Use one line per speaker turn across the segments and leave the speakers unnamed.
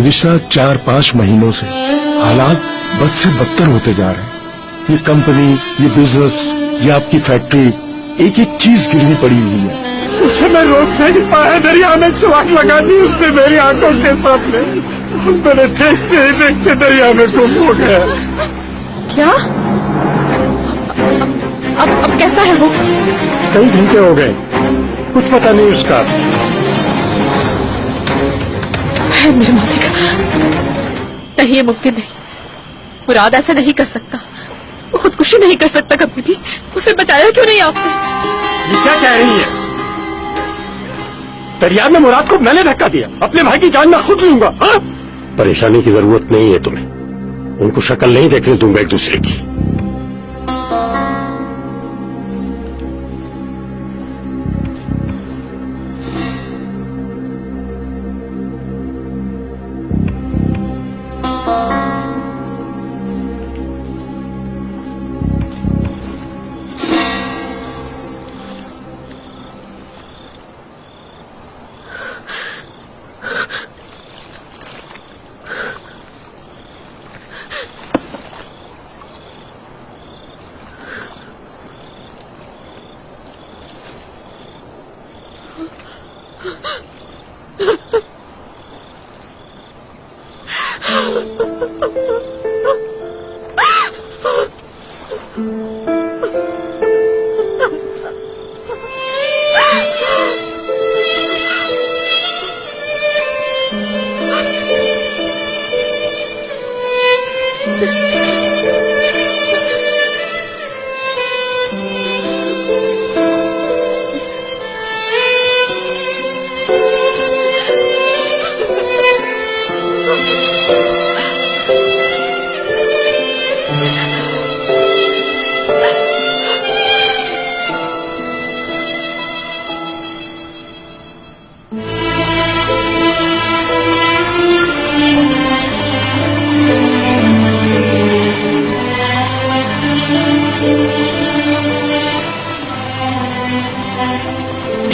पिछला 4-5 महीनों से हालात बद से बदतर होते जा रहे हैं। ये कंपनी, ये बिजनेस, ये आपकी फैक्ट्री, एक एक चीज गिरनी पड़ी हुई है। उसे मैं रोक नहीं पाया, दरिया में छलांग लगा दी उसने मेरी आंखों के सामने। मैंने देखते ही देखते दरिया में गुम हो गया।
क्या? अब कैसा है वो?
कई घंटे हो गए, कुछ पता नहीं उसका।
है मेरे मालिक, नहीं ये मुमकिन नहीं। मुराद ऐसा नहीं कर सकता, वो खुदकुशी नहीं कर सकता कभी भी। उसे बचाया क्यों नहीं आपने?
ये क्या कह रही है? दरिया में मुराद को मैंने धक्का दिया, अपने भाई की जान मैं खुद लूंगा। हाँ? परेशानी की जरूरत नहीं है तुम्हें, उनको शक्ल नहीं देखने दूंगा एक दूसरे की।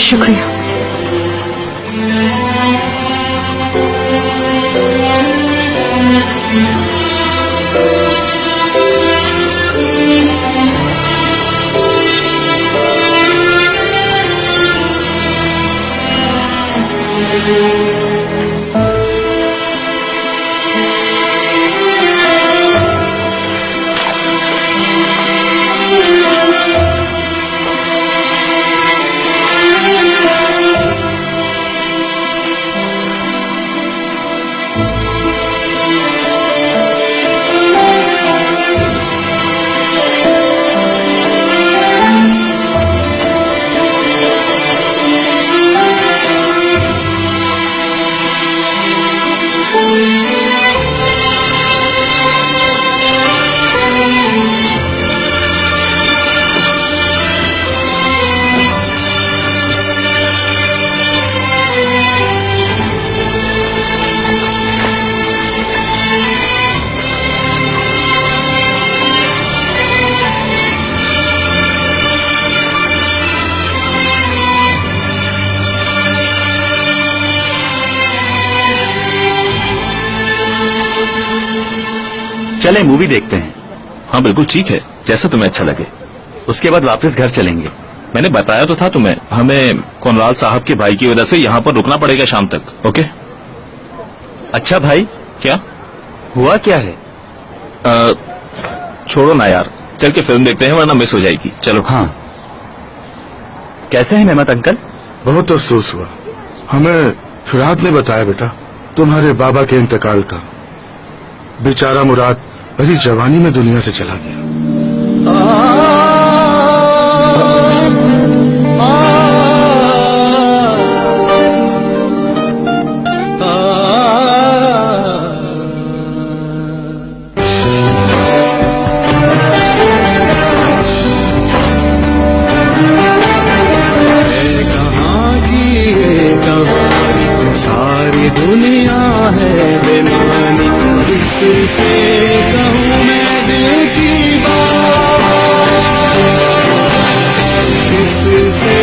शुक्रिया।
चले मूवी देखते हैं। हाँ बिल्कुल ठीक है, जैसा तुम्हें अच्छा लगे। उसके बाद वापस घर चलेंगे। मैंने बताया तो था तुम्हें, हमें कोनराल साहब के भाई की वजह से यहाँ पर रुकना पड़ेगा शाम तक। ओके? अच्छा भाई, क्या हुआ? क्या है? छोड़ो ना यार, चल के फिल्म देखते हैं वरना मिस हो जाएगी। चलो। हाँ। कैसे हैं मेहमत अंकल?
बहुत अफसोस हुआ, हमें फिराद ने बताया बेटा तुम्हारे बाबा के इंतकाल का। बेचारा मुराद बड़ी जवानी में दुनिया से चला गया।
सारी दुनिया है बेमानी, किससे कहूँ मैं दिल की बात, किससे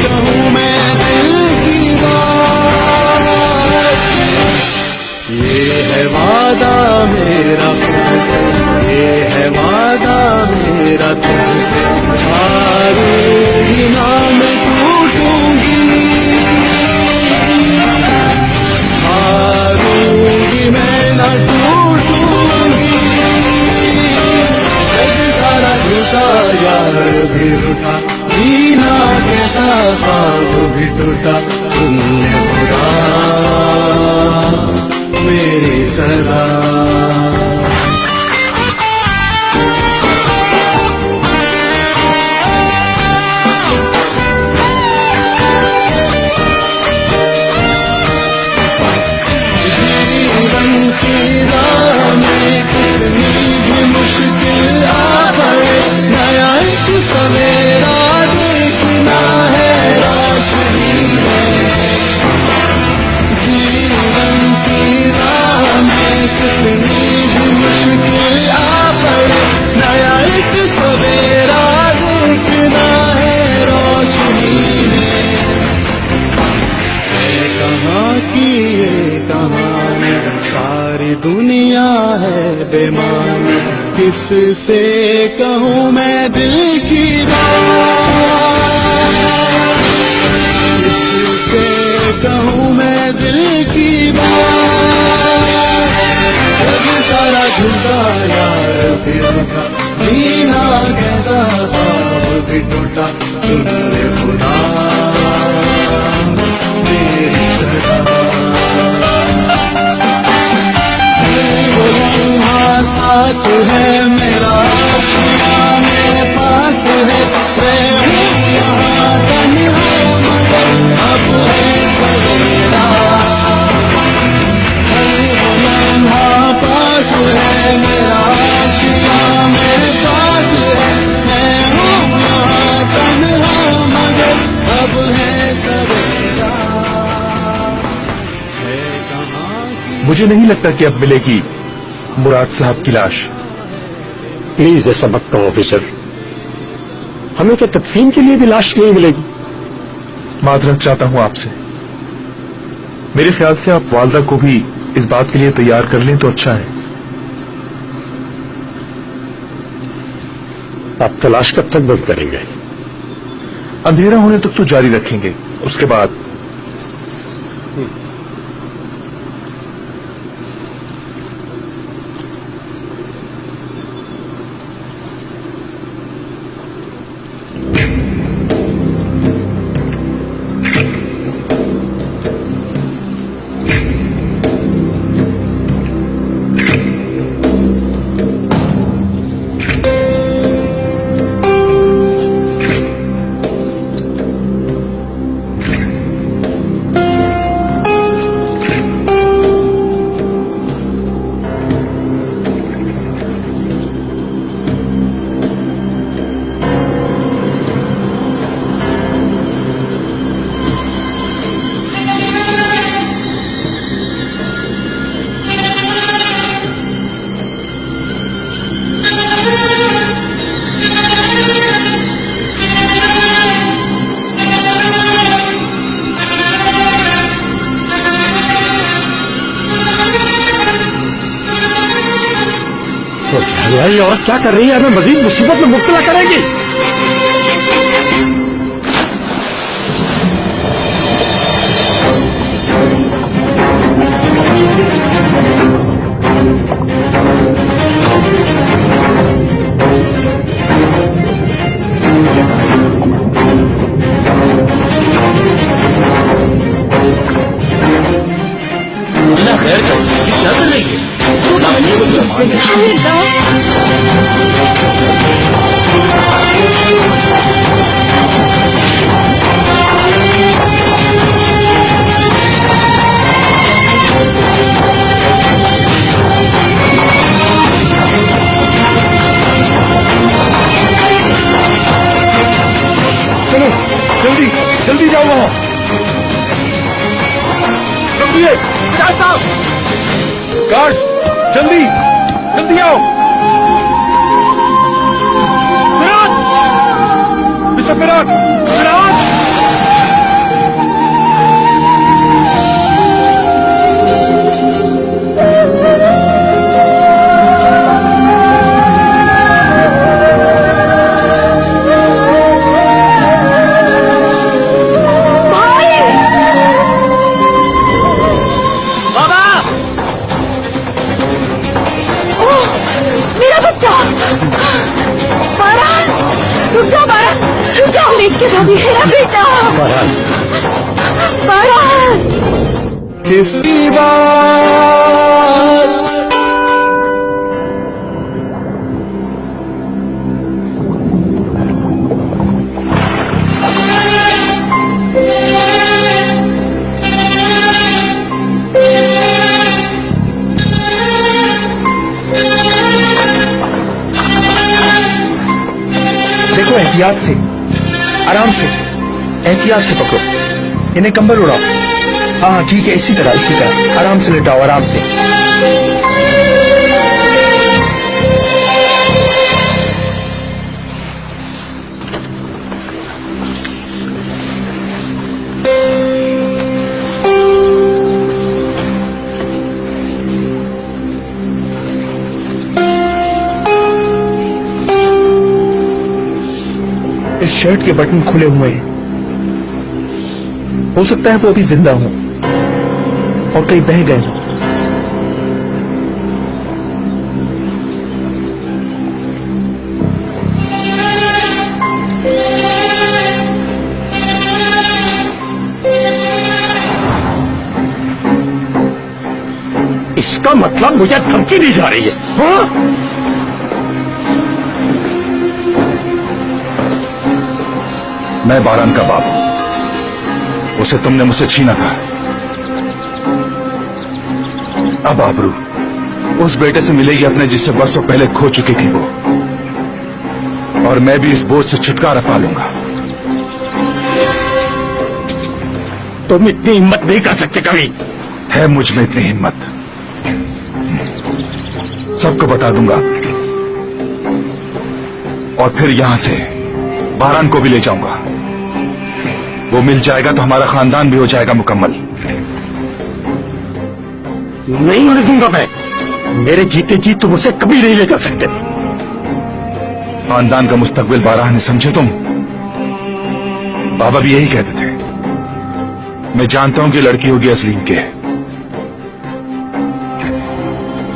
कहूँ मैं दिल की बात। ये भी टूटा तुमने बुरा मेरी सदा। जीवन की राह में कितनी भी मुश्किल आ पड़े, नया एक सवेरा देखना है रोशनी में। जीवन की राह में कितनी भी मुश्किल आ पड़े, नया एक सवेरा देखना है रोशनी में। है कहाँ की ये कहानी, सारी दुनिया है बेमानी, किससे कहूँ मैं दिल की बात, किससे कहूँ मैं दिल की बात। जब सारा झूठा यार दिल का, जीना कहता अब भी टूटा तुमने खुदा मेरी सदा। वो लम्हा साथ है मेरा, आशिया मेरे पास है, मैं हूँ यहाँ तन्हा मगर अब है सवेरा। वो लम्हा पास है मेरा, आशिया मेरे पास है, मैं हूँ यहाँ तन्हा मगर अब है सवेरा। है कहाँ की
मुझे नहीं लगता कि अब मिलेगी मुराद साहब की लाश।
प्लीज ऐसा मत कहो ऑफिसर, हमें क्या तदफीन के लिए भी लाश नहीं मिलेगी?
माजरत चाहता हूं आपसे। मेरे ख्याल से आप वालदा को भी इस बात के लिए तैयार कर लें तो अच्छा है।
आप तलाश कब तक बंद करेंगे?
अंधेरा होने तक तो जारी रखेंगे, उसके बाद
ये औरत क्या कर रही है? हमें मजीद मुसीबत में मुब्तला करेगी।
अल्लाह खैर करो, क्या कर रही है?
चलो जल्दी जल्दी जाओ वहां। गार्ड जल्दी जल्दी आओ। विराट, मिस्टर विराट, विराट।
इसके साथ मेरा बेटा
जिसकी बात
देखो, एहतियात से, आराम से, एहतियात से पकड़ो। इन्हें कंबल उड़ाओ। हाँ ठीक है, इसी तरह आराम से लेटाओ, आराम से। इस शर्ट के बटन खुले हुए हैं। हो सकता है वो अभी जिंदा हो और कहीं बह गए हों। इसका मतलब मुझे धमकी दी जा रही है, हाँ?
मैं बारान का बाप हूं। उसे तुमने मुझसे छीना था। अब आबरू उस बेटे से मिलेगी अपने जिससे बरसों पहले खो चुकी थी वो, और मैं भी इस बोझ से छुटकारा पा लूंगा।
तुम इतनी हिम्मत नहीं कर सकते कभी।
है मुझ में इतनी हिम्मत, सबको बता दूंगा, और फिर यहां से बारान को भी ले जाऊंगा। वो मिल जाएगा तो हमारा खानदान भी हो जाएगा मुकम्मल।
नहीं होने दूंगा मैं। मेरे जीते जी तुम उसे कभी नहीं ले जा सकते।
खानदान का मुस्तकबिल बारान है, समझे तुम? बाबा भी यही कहते थे। मैं जानता हूं कि लड़की होगी असलीम के।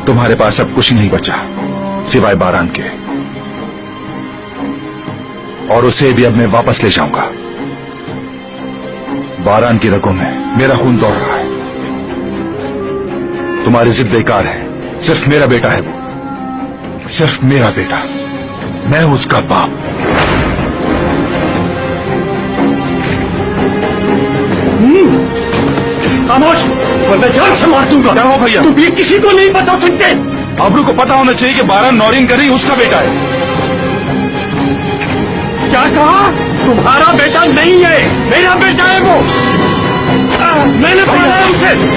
तुम्हारे पास अब कुछ नहीं बचा सिवाय बारान के, और उसे भी अब मैं वापस ले जाऊंगा। बारान की रगों में मेरा खून दौड़ रहा है। तुम्हारी जिद बेकार है। सिर्फ मेरा बेटा है वो, सिर्फ मेरा बेटा। मैं उसका बाप।
खामोश, वरना जान से मार दूंगा।
क्या हो भैया?
तुम ये किसी को नहीं बता सकते।
अबरू को पता होना चाहिए कि बारान नौरीन करी उसका बेटा है।
क्या कहा? तुम्हारा बेटा नहीं है, मेरा बेटा है वो। मैंने बोला है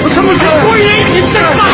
उसे मुझे कोई नहीं खींच सकता।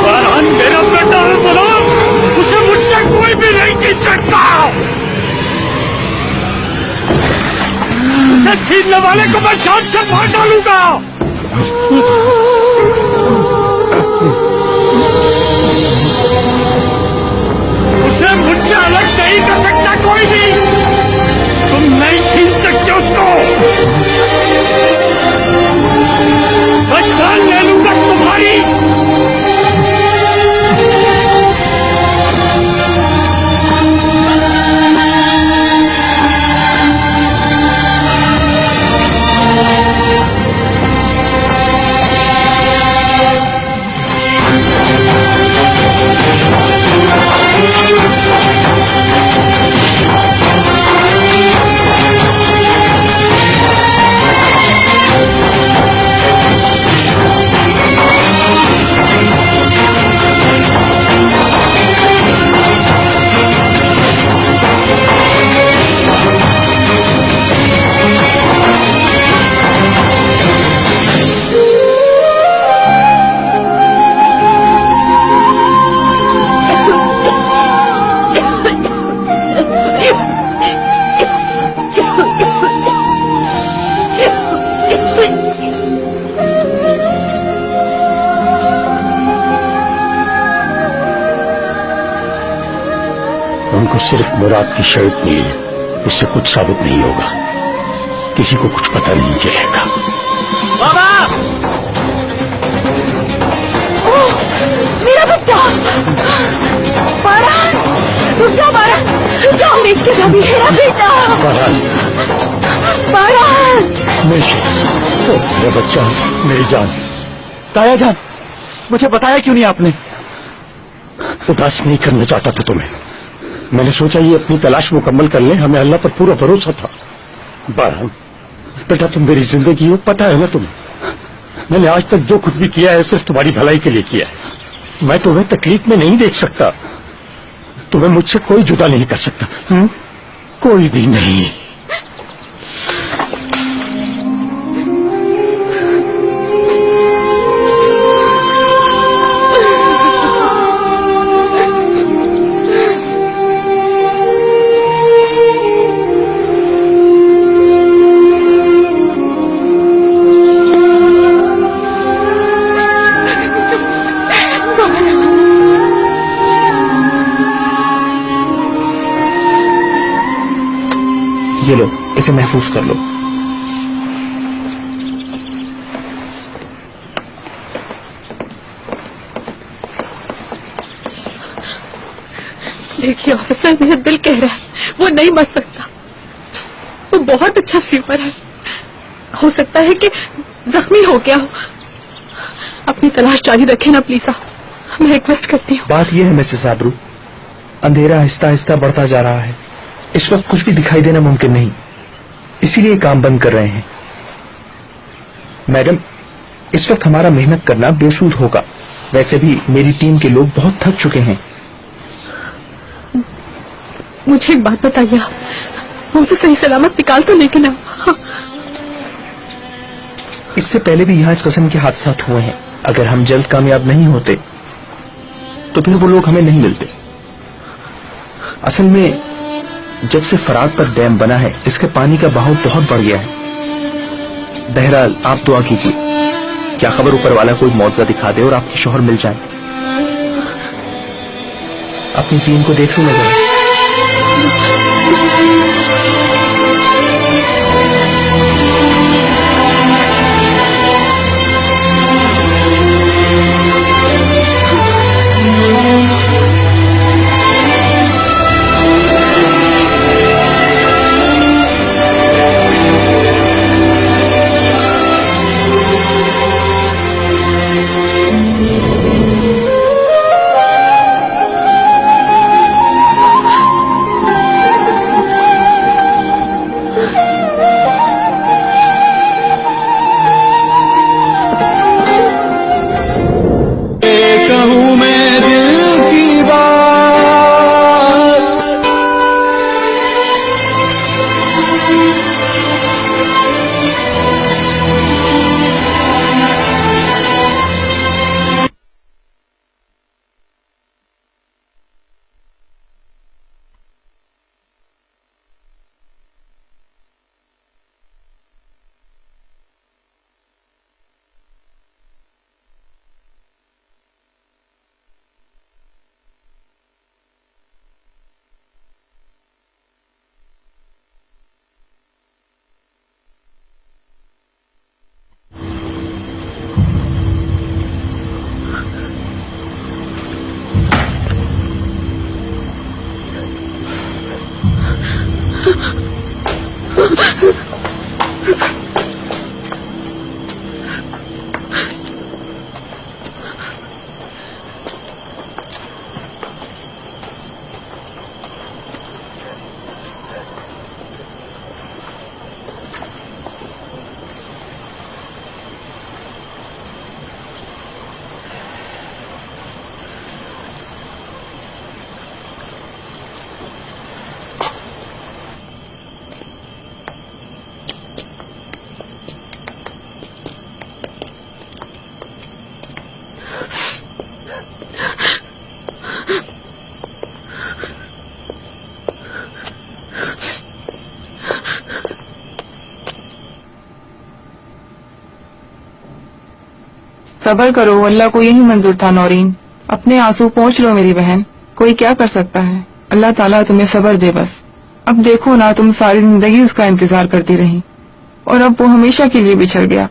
बारान मेरा बेटा है, बोलो। उसे मुझसे कोई भी नहीं जीत सकता। उसे छीनने वाले को मैं शाम से मार डालूंगा। उसे मुझसे अलग नहीं कर सकता कोई भी। तुम नहीं छीन सकते उसको। मैं जान ले लूंगा तुम्हारी।
सिर्फ मुराद की शर्ट मिली, इससे कुछ साबित नहीं होगा, किसी को कुछ पता नहीं चलेगा।
बाबा!
ओह, मेरा बच्चा! बारह! रुक जाओ बारह! रुक जाओ, देखते जाओ, मेरा बेटा! बारह!
मेरा बच्चा, मेरी जान।
ताया जान, मुझे बताया क्यों नहीं आपने?
उदास नहीं करना चाहता था तुम्हें। मैंने सोचा ये अपनी तलाश मुकम्मल कर लें, हमें अल्लाह पर पूरा भरोसा था। बारह, बेटा तुम मेरी जिंदगी हो, पता है ना तुम्हें। मैंने आज तक जो कुछ भी किया है सिर्फ तुम्हारी भलाई के लिए किया है। मैं तुम्हें तकलीफ में नहीं देख सकता, तुम्हें मुझसे कोई जुदा नहीं कर सकता। कोई भी नहीं।
ये लो, इसे महफूज कर लो।
देखिए ऑफिसर, मेरा दिल कह रहा है वो नहीं मर सकता। वो बहुत अच्छा स्वीपर है, हो सकता है कि जख्मी हो गया हो। अपनी तलाश जारी रखें ना प्लीज, मैं रिक्वेस्ट करती हूँ।
बात यह है मिसेस आबरू, अंधेरा आहिस्ता आहिस्ता बढ़ता जा रहा है। इस वक्त कुछ भी दिखाई देना मुमकिन नहीं, इसीलिए काम बंद कर रहे हैं। मैडम, इस वक्त हमारा मेहनत करना बेसूद होगा। वैसे भी मेरी टीम के लोग बहुत थक चुके हैं।
मुझे एक बात बताइए, वो उसे सही सलामत निकाल तो लेकिन
इससे पहले भी यहाँ इस किस्म के हादसात हुए हैं। अगर हम जल्द कामयाब नहीं होते तो फिर वो लोग हमें नहीं मिलते। असल में जब से फरात पर डैम बना है, इसके पानी का बहाव बहुत बढ़ गया है। बहरहाल आप दुआ कीजिए, क्या खबर ऊपर वाला कोई मौजज़ा दिखा दे और आपके शौहर मिल जाए। अपनी टीम को देख लो जरा।
कहूँ मैं दिल की बात,
सब्र करो, अल्लाह को यही मंजूर था नौरीन। अपने आंसू पोंछ लो मेरी बहन, कोई क्या कर सकता है। अल्लाह ताला तुम्हें सब्र दे बस। अब देखो ना, तुम सारी जिंदगी उसका इंतजार करती रही और अब वो हमेशा के लिए बिछड़ गया।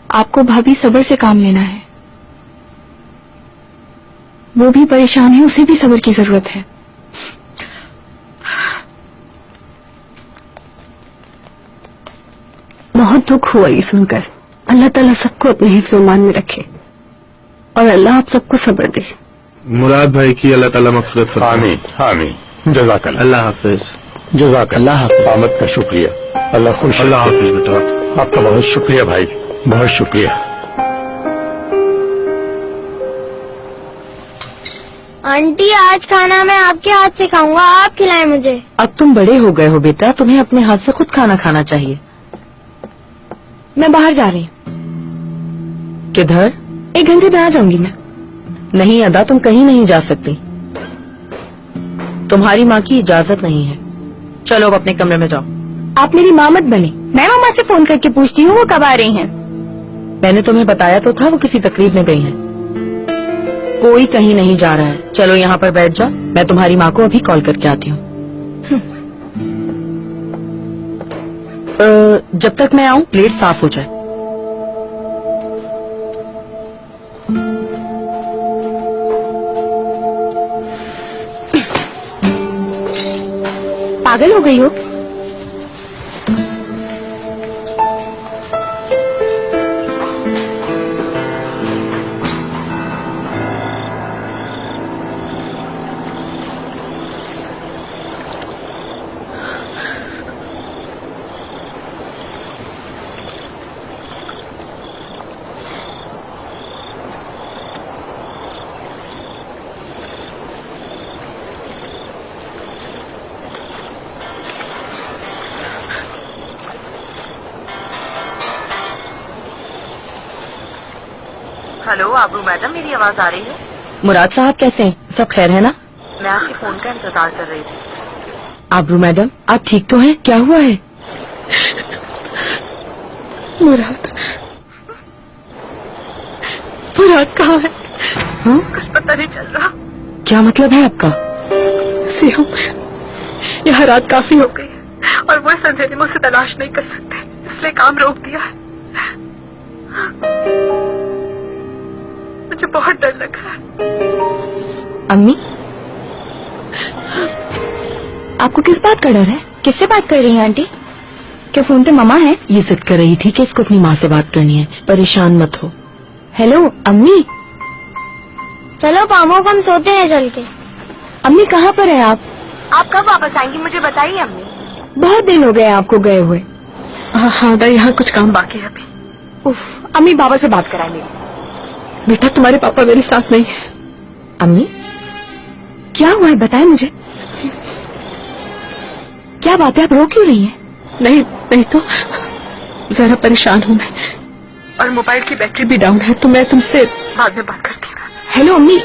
आपको भाभी सब्र से काम लेना है। वो भी परेशान है, उसे भी सब्र की जरूरत है। बहुत दुख हुआ ये सुनकर। अल्लाह ताला सबको अपने हिफ्ज़-ओ-मान में रखे और अल्लाह आप सबको सब्र दे।
मुराद भाई की अल्लाह ताला मग़फ़िरत फरमाए।
आमीन आमीन। जज़ाकल्लाह।
अल्लाह हाफिज।
जज़ाकल्लाह। आमद का शुक्रिया। अल्लाह खुश।
अल्लाह हाफिज बेटा।
आपका बहुत शुक्रिया भाई, बहुत शुक्रिया।
आंटी आज खाना मैं आपके हाथ से खाऊंगा, आप खिलाएं मुझे।
अब तुम बड़े हो गए हो बेटा, तुम्हें अपने हाथ से खुद खाना खाना चाहिए। मैं बाहर जा रही हूँ। किधर? 1 घंटे में आ जाऊंगी मैं। नहीं अदा, तुम कहीं नहीं जा सकती, तुम्हारी माँ की इजाजत नहीं है। चलो अब अपने कमरे में जाओ। आप मेरी माँ मत बनी। मैं मामा से फोन करके पूछती हूँ वो कब आ रही हैं। मैंने तुम्हें बताया तो था वो किसी तकरीब में गई हैं। कोई कहीं नहीं जा रहा है। चलो यहाँ पर बैठ जाओ, मैं तुम्हारी माँ को अभी कॉल करके आती हूँ। जब तक मैं आऊँ प्लेट साफ हो जाए। पागल हो गई हो?
हेलो आबरू मैडम, मेरी आवाज आ रही है?
मुराद साहब कैसे हैं? सब खैर है ना?
मैं आपके फोन का इंतजार कर रही थी।
आबरू मैडम आप ठीक तो हैं? क्या हुआ है? मुराद, मुराद कहाँ है? हाँ?
कुछ पता नहीं चल रहा।
क्या मतलब है आपका?
सियाम, यहाँ रात काफी हो गई है और वो इस अंधेरे में उसे तलाश नहीं कर सकते, इसलिए काम रोक दिया है। मुझे बहुत डर लग रहा है।
अम्मी, आपको किस बात का डर है? किससे बात कर रही हैं आंटी? क्या फोन पे मम्मा है? ये जिद कर रही थी कि इसको अपनी माँ से बात करनी है। परेशान मत हो। हेलो अम्मी।
चलो पामो, हम सोते हैं चल के।
अम्मी कहाँ पर है आप?
आप कब वापस आएंगी मुझे बताइए अम्मी।
बहुत दिन हो गए आपको गए हुए।
हाँ दा, यहाँ कुछ काम बाकी है अभी।
उफ, अम्मी बाबा से बात कराएंगे।
बेटा तुम्हारे पापा मेरे साथ नहीं है।
अम्मी क्या हुआ है बताएं मुझे। क्या बात है, आप रो क्यों रही हैं?
नहीं तो जरा परेशान हूँ मैं, और मोबाइल की बैटरी भी डाउन है, तो मैं तुमसे बाद में बात करती हूँ।
हेलो अम्मी।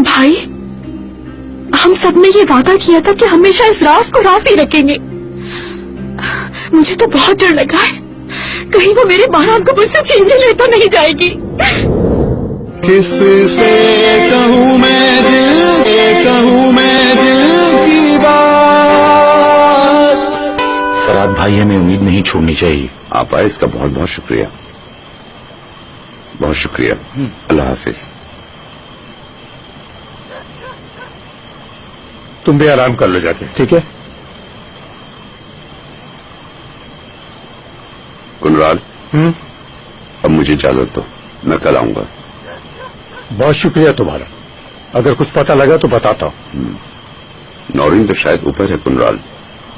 भाई, हम सबने ये वादा किया था कि हमेशा इस राज को राज ही रखेंगे। मुझे तो बहुत डर लगा है, कहीं वो मेरे बारात को मुझसे छीन ले तो नहीं जाएगी।
किससे कहूँ मैं दिल की बात।
फराद भाई, हमें उम्मीद नहीं छोड़नी चाहिए।
आप आए, इसका बहुत बहुत शुक्रिया, बहुत शुक्रिया। अल्लाह हाफिज।
तुम भी आराम कर लो जाके, ठीक है?
कुनराल, अब मुझे इजाजत दो, मैं कल आऊंगा।
बहुत शुक्रिया तुम्हारा। अगर कुछ पता लगा तो बताता हूँ।
नौरीन तो शायद ऊपर है कुनराल,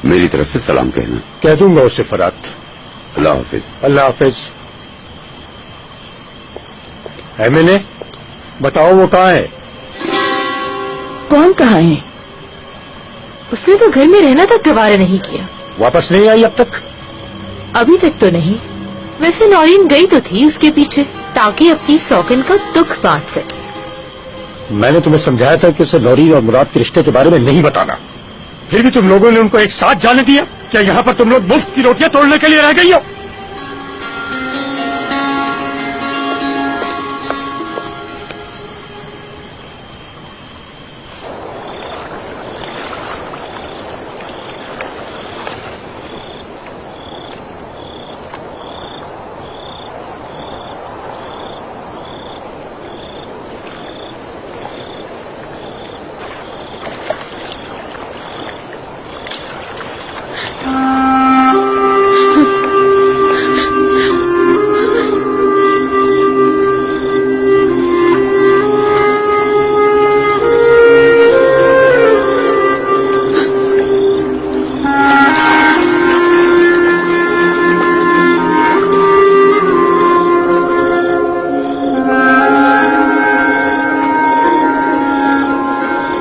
मेरी तरफ से सलाम कहना।
कह दूंगा उससे फराद।
अल्लाह हाफिज।
अल्लाह हाफिज। एमएलए, बताओ वो कहाँ है?
कौन कहाँ है? उसने तो घर में रहना तक गवारा नहीं किया।
वापस नहीं आई अब तक?
अभी तक तो नहीं। वैसे नौरीन गई तो थी उसके पीछे, ताकि अपनी सौगन का दुख बांट सके।
मैंने तुम्हें समझाया था कि उसे नौरीन और मुराद के रिश्ते के बारे में नहीं बताना, फिर भी तुम लोगों ने उनको एक साथ जाने दिया। क्या यहाँ पर तुम लोग मुफ्त की रोटियां तोड़ने के लिए रह गई हो?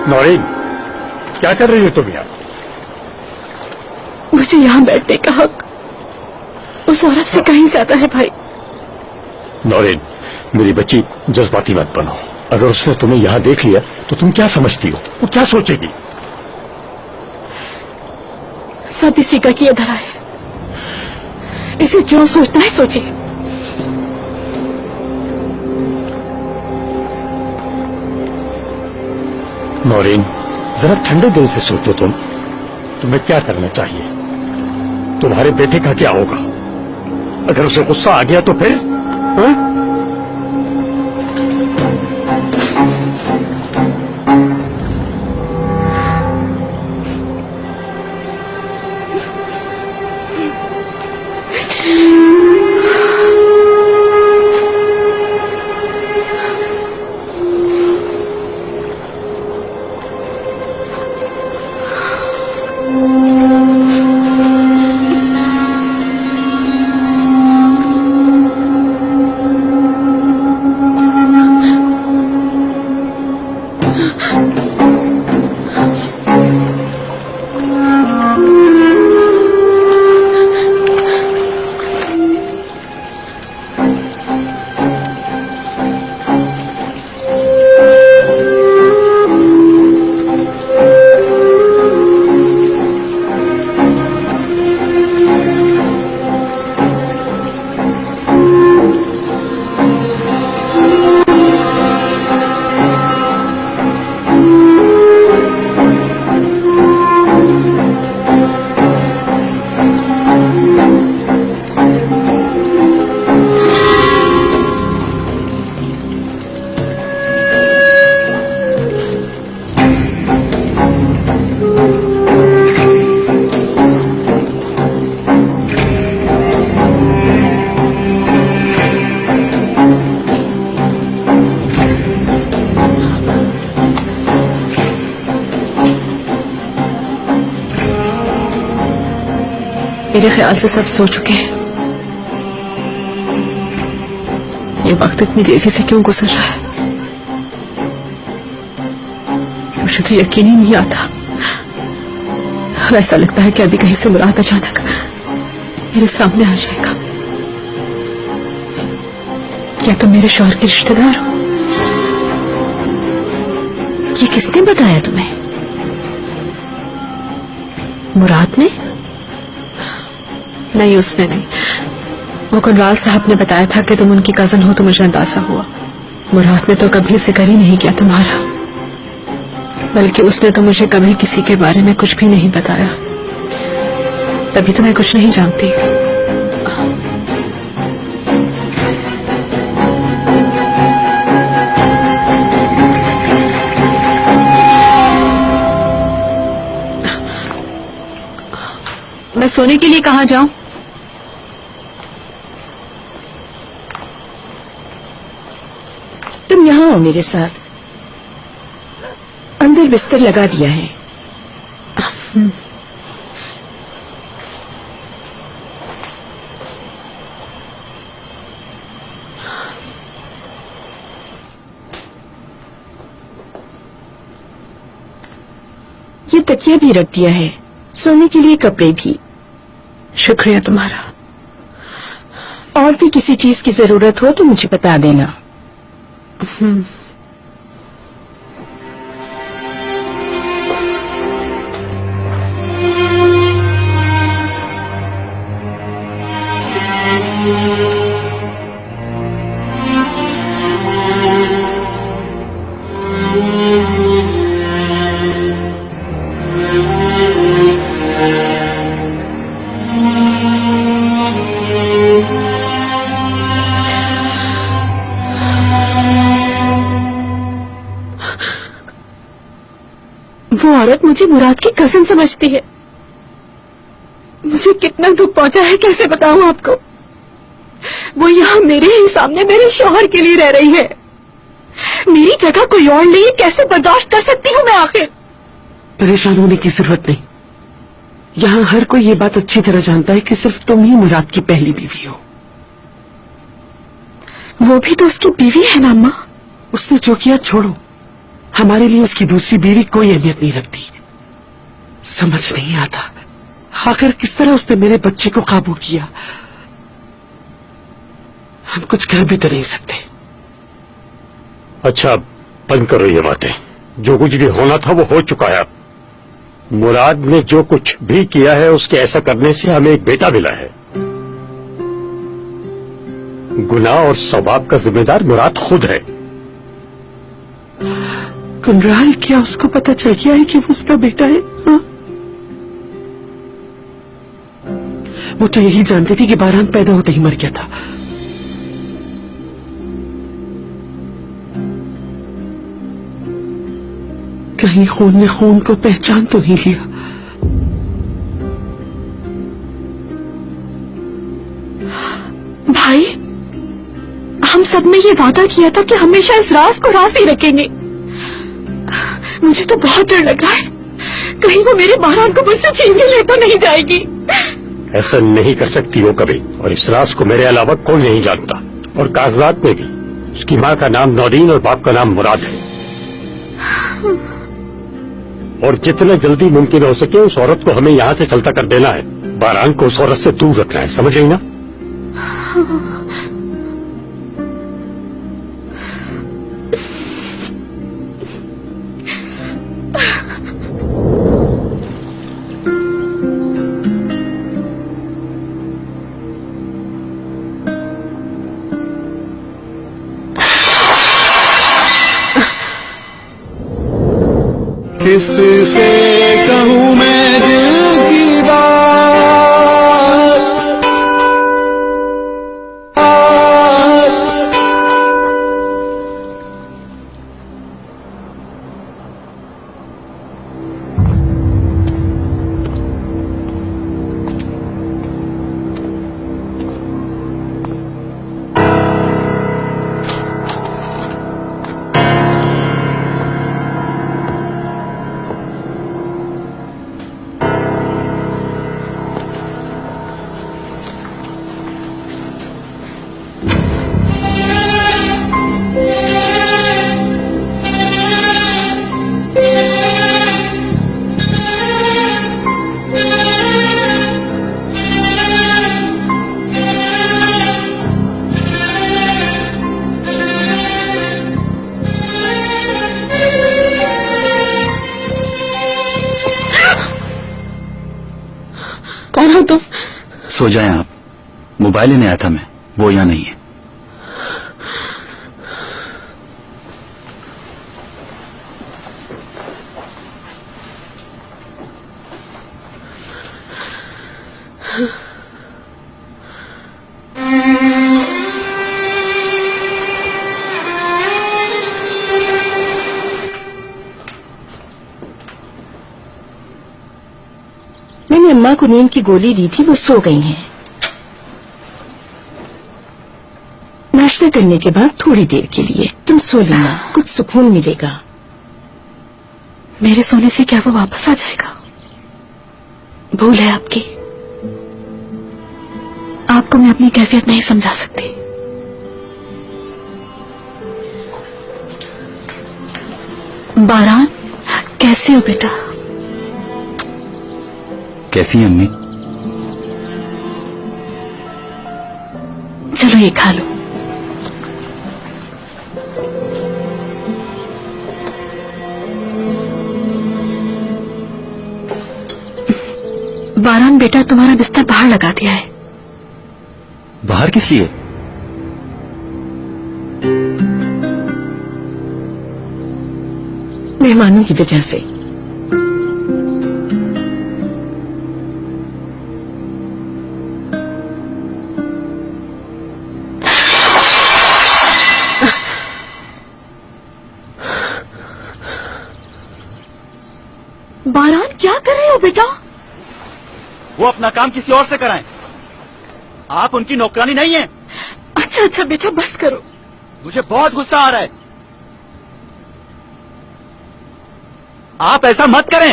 नौरीन, क्या कर रही हो तुम यहाँ?
मुझे यहाँ बैठने का हक उस औरत से कहीं ज्यादा है भाई।
नौरीन, मेरी बच्ची, जज्बाती मत बनो। अगर उसने तुम्हें यहाँ देख लिया तो तुम क्या समझती हो? वो क्या सोचेगी?
सब इसी का किया धरा है। इसे जो सोचना है सोचे।
नौरीन, जरा ठंडे दिल से सोचो। तुम्हें क्या करना चाहिए? तुम्हारे बेटे का क्या होगा? अगर उसे गुस्सा आ गया तो फिर? हाँ?
मेरे ख्याल से सब सो चुके हैं। ये वक्त इतनी तेजी से क्यों गुजर रहा है? मुझे तो यकीन ही नहीं आता। ऐसा लगता है कि अभी कहीं से मुराद अचानक मेरे सामने आ जाएगा। क्या तुम मेरे शौहर के रिश्तेदार हो? ये किसने बताया तुम्हें? मुराद ने? नहीं, उसने नहीं। वो कुनराल साहब ने बताया था कि तुम उनकी कजन हो तो मुझे अंदाजा हुआ। मुराद ने तो कभी जिक्र ही नहीं किया तुम्हारा, बल्कि उसने तो मुझे कभी किसी के बारे में कुछ भी नहीं बताया। तभी तो मैं कुछ नहीं जानती। मैं सोने के लिए कहाँ जाऊं? तुम यहाँ हो मेरे साथ। अंदर बिस्तर लगा दिया है। ये तकिया भी रख दिया है, सोने के लिए कपड़े भी।
शुक्रिया तुम्हारा।
और भी किसी चीज की जरूरत हो तो मुझे बता देना।
वो औरत मुझे मुराद की कजिन समझती है। मुझे कितना दुख पहुंचा है कैसे बताऊं आपको। वो यहाँ मेरे ही सामने मेरे शौहर के लिए रह रही है। मेरी जगह कोई और नहीं, कैसे बर्दाश्त कर सकती हूँ मैं आखिर।
परेशान होने की जरूरत नहीं। यहाँ हर कोई ये बात अच्छी तरह जानता है कि सिर्फ तुम ही मुराद की पहली बीवी हो।
वो भी तो उसकी बीवी है ना अम्मा।
उसने जो किया छोड़ो, हमारे लिए उसकी दूसरी बीवी कोई अहमियत नहीं रखती। समझ नहीं आता आखिर किस तरह उसने मेरे बच्चे को काबू किया। हम कुछ कर भी तो नहीं सकते।
अच्छा बंद करो ये बातें। जो कुछ भी होना था वो हो चुका है। मुराद ने जो कुछ भी किया है उसके ऐसा करने से हमें एक बेटा मिला है। गुनाह और सवाब का जिम्मेदार मुराद खुद है।
कुनराल, क्या उसको पता चल गया है कि वो उसका बेटा है? हाँ? वो तो यही जानती थी कि बारान पैदा होते ही मर गया था। कहीं खून ने खून को पहचान तो नहीं लिया।
भाई, हम सब ने ये वादा किया था कि हमेशा इस राज को राज ही रखेंगे। मुझे तो बहुत डर लगा है, कहीं वो मेरे बारान को मुझसे छीन ले तो नहीं जाएगी।
ऐसा नहीं कर सकती हो कभी, और इस राज को मेरे अलावा कोई नहीं जानता। और कागजात में भी उसकी माँ का नाम नौरीन और बाप का नाम मुराद है। और जितना जल्दी मुमकिन हो सके उस औरत को हमें यहाँ से चलता कर देना है। बारान को उस औरत से दूर रखना है, समझ रही ना?
किससे कहूँ मैं दिल की बात।
कौन हो तुम?
सो जाएं आप। मोबाइल लेने आया था मैं, वो यहाँ नहीं है।
मैंने अम्मा को नींद की गोली दी थी, वो सो गई हैं। नाश्ता करने के बाद थोड़ी देर के लिए तुम सो लेना, कुछ सुकून मिलेगा।
मेरे सोने से क्या वो वापस आ जाएगा? भूल है आपकी। आपको मैं अपनी कैफियत नहीं समझा सकती। बारान, कैसे हो बेटा?
कैसी हैं अम्मी?
चलो ये खा लो। बारान बेटा तुम्हारा बिस्तर बाहर लगा दिया है।
बाहर किस लिए?
मेहमानों की वजह से।
बारान क्या कर रहे हो बेटा?
वो अपना काम किसी और से कराएं। आप उनकी नौकरानी नहीं है।
अच्छा अच्छा बेटा बस करो।
मुझे बहुत गुस्सा आ रहा है। आप ऐसा मत करें।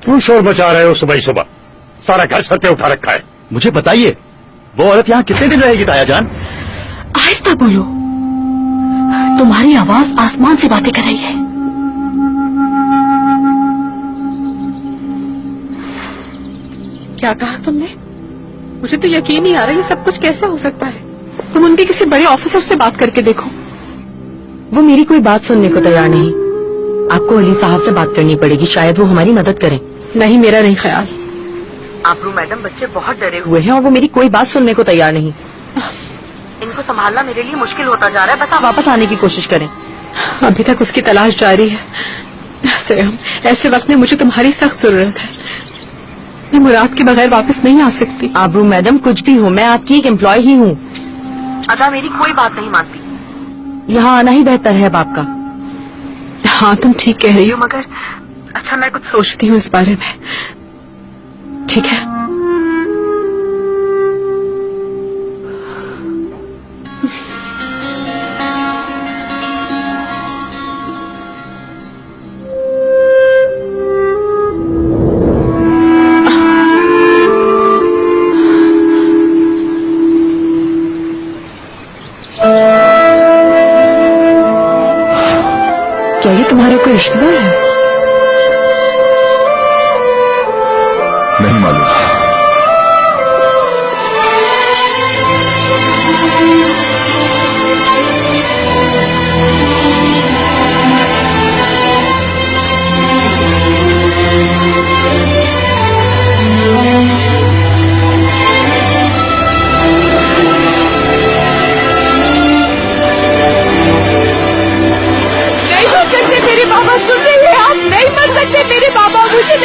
क्यों शोर मचा रहे हो सुबह ही सुबह? सारा घर सर पे उठा रखा है।
मुझे बताइए, वो औरत यहाँ कितने दिन रहेगी ताया जान?
आहिस्ता बोलो, तुम्हारी आवाज आसमान से बातें कर रही है।
क्या कहा तुमने? मुझे तो यकीन नहीं आ रहा ये सब कुछ कैसे हो सकता है। तुम उनके किसी बड़े ऑफिसर से बात करके देखो।
वो मेरी कोई बात सुनने को तैयार नहीं। आपको अली साहब से बात करनी पड़ेगी, शायद वो हमारी मदद करें।
नहीं, मेरा नहीं ख्याल।
आबरू मैडम, बच्चे बहुत डरे हुए हैं और वो मेरी कोई बात सुनने को तैयार नहीं। इनको संभालना मेरे लिए मुश्किल होता जा रहा है। बस आप वापस आने की कोशिश करें।
अभी तक उसकी तलाश जारी है। सरेम, ऐसे वक्त में मुझे तुम्हारी सख्त जरूरत है। मैं मुराद के बगैर वापस नहीं आ सकती।
आबरू मैडम, कुछ भी हो, मैं आपकी एक एम्प्लॉय ही हूँ। अदा मेरी कोई बात नहीं मानती। यहाँ आना ही बेहतर है अब आपका।
हाँ, तुम ठीक कह रही हो,
मगर
अच्छा मैं कुछ सोचती हूँ इस बारे में। ठीक है।
क्या ये तुम्हारे कोई रिश्तेदार है?
नहीं मालूम।
मेरे बाबा सुन रही है? आप नहीं मर सकते मेरे बाबा, मुझे